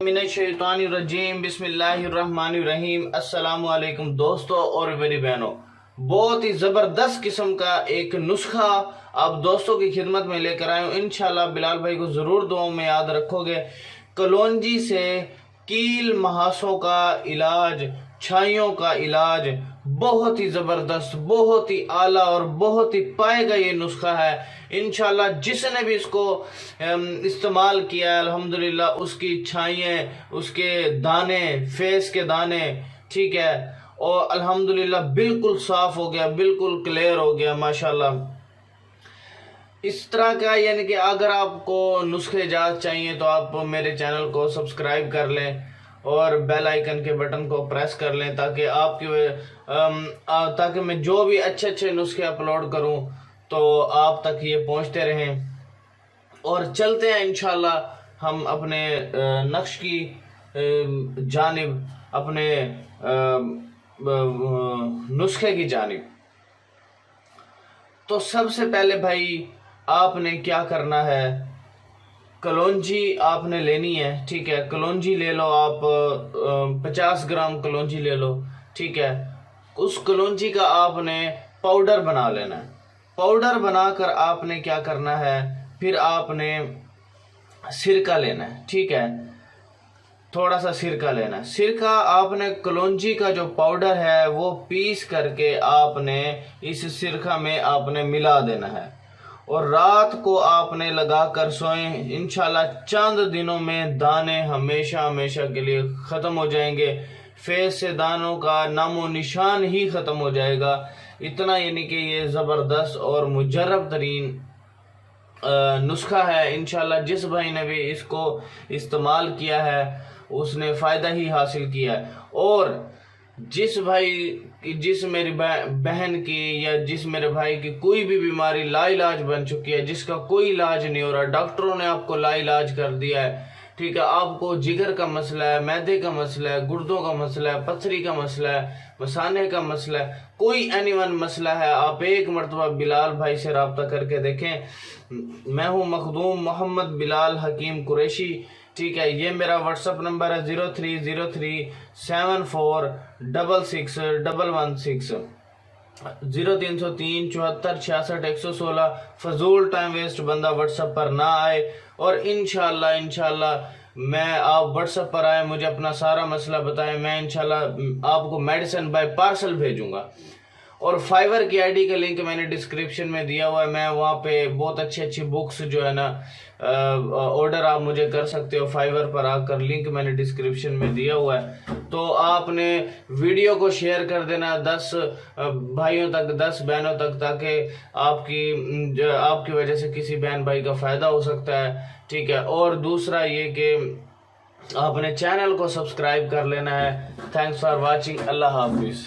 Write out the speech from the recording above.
من الشیطان الرجیم بسم اللہ الرحمن الرحیم۔ السلام علیکم دوستو اور میری بہنوں، بہت ہی زبردست قسم کا ایک نسخہ آپ دوستوں کی خدمت میں لے کر آئے ہوں۔ انشاءاللہ بلال بھائی کو ضرور دعاؤں میں یاد رکھو گے۔ کلونجی سے کیل مہاسوں کا علاج، چھائیوں کا علاج، بہت ہی زبردست، بہت ہی اعلیٰ اور بہت ہی پائے گا یہ نسخہ ہے۔ انشاءاللہ جس نے بھی اس کو استعمال کیا ہے الحمدللہ اس کی چھائیاں، اس کے دانے، فیس کے دانے، ٹھیک ہے، اور الحمدللہ بالکل صاف ہو گیا، بالکل کلیئر ہو گیا ماشاءاللہ۔ اس طرح کا یعنی کہ اگر آپ کو نسخے جات چاہیے تو آپ میرے چینل کو سبسکرائب کر لیں اور بیل آئیکن کے بٹن کو پریس کر لیں تاکہ میں جو بھی اچھے اچھے نسخے اپلوڈ کروں تو آپ تک یہ پہنچتے رہیں۔ اور چلتے ہیں انشاءاللہ ہم اپنے نقش کی جانب، اپنے نسخے کی جانب۔ تو سب سے پہلے بھائی آپ نے کیا کرنا ہے، کلونجی آپ نے لینی ہے، ٹھیک ہے۔ کلونجی لے لو آپ، 50 گرام کلونجی لے لو، ٹھیک ہے۔ اس کلونجی کا آپ نے پاؤڈر بنا لینا ہے۔ پاؤڈر بنا کر آپ نے کیا کرنا ہے، پھر آپ نے سرکہ لینا ہے، ٹھیک ہے، تھوڑا سا سرکہ لینا ہے۔ سرکہ آپ نے کلونجی کا جو پاؤڈر ہے وہ پیس کر کے آپ نے اس سرکہ میں آپ نے ملا دینا ہے، اور رات کو آپ نے لگا کر سوئیں۔ انشاءاللہ چند دنوں میں دانے ہمیشہ کے لیے ختم ہو جائیں گے، فیس سے دانوں کا نام و نشان ہی ختم ہو جائے گا۔ اتنا یعنی کہ یہ زبردست اور مجرب ترین نسخہ ہے۔ انشاءاللہ جس بھائی نے بھی اس کو استعمال کیا ہے اس نے فائدہ ہی حاصل کیا ہے۔ اور جس میری بہن کی یا جس میرے بھائی کی کوئی بھی بیماری لا علاج بن چکی ہے، جس کا کوئی علاج نہیں ہو رہا، ڈاکٹروں نے آپ کو لا علاج کر دیا ہے، ٹھیک ہے، آپ کو جگر کا مسئلہ ہے، معدے کا مسئلہ ہے، گردوں کا مسئلہ ہے، پتھری کا مسئلہ ہے، مثانے کا مسئلہ ہے، کوئی مسئلہ ہے، آپ ایک مرتبہ بلال بھائی سے رابطہ کر کے دیکھیں۔ میں ہوں مخدوم محمد بلال حکیم قریشی، ٹھیک ہے۔ یہ میرا واٹس ایپ نمبر ہے 0303746616 0303 74 66 116۔ فضول ٹائم ویسٹ بندہ واٹس ایپ پر نہ آئے، اور انشاءاللہ میں آپ واٹس ایپ پر آئے، مجھے اپنا سارا مسئلہ بتائیں، میں انشاءاللہ آپ کو میڈیسن بائی پارسل بھیجوں گا۔ اور فائیور کی آئی ڈی کا لنک میں نے ڈسکرپشن میں دیا ہوا ہے، میں وہاں پہ بہت اچھی بکس جو ہے نا آرڈر آپ مجھے کر سکتے ہو فائیور پر آ کر، لنک میں نے ڈسکرپشن میں دیا ہوا ہے۔ تو آپ نے ویڈیو کو شیئر کر دینا 10 بھائیوں تک، 10 بہنوں تک، تاکہ آپ کی وجہ سے کسی بہن بھائی کا فائدہ ہو سکتا ہے، ٹھیک ہے۔ اور دوسرا یہ کہ آپ نے چینل کو سبسکرائب کر لینا ہے۔ تھینکس فار واچنگ، اللہ حافظ۔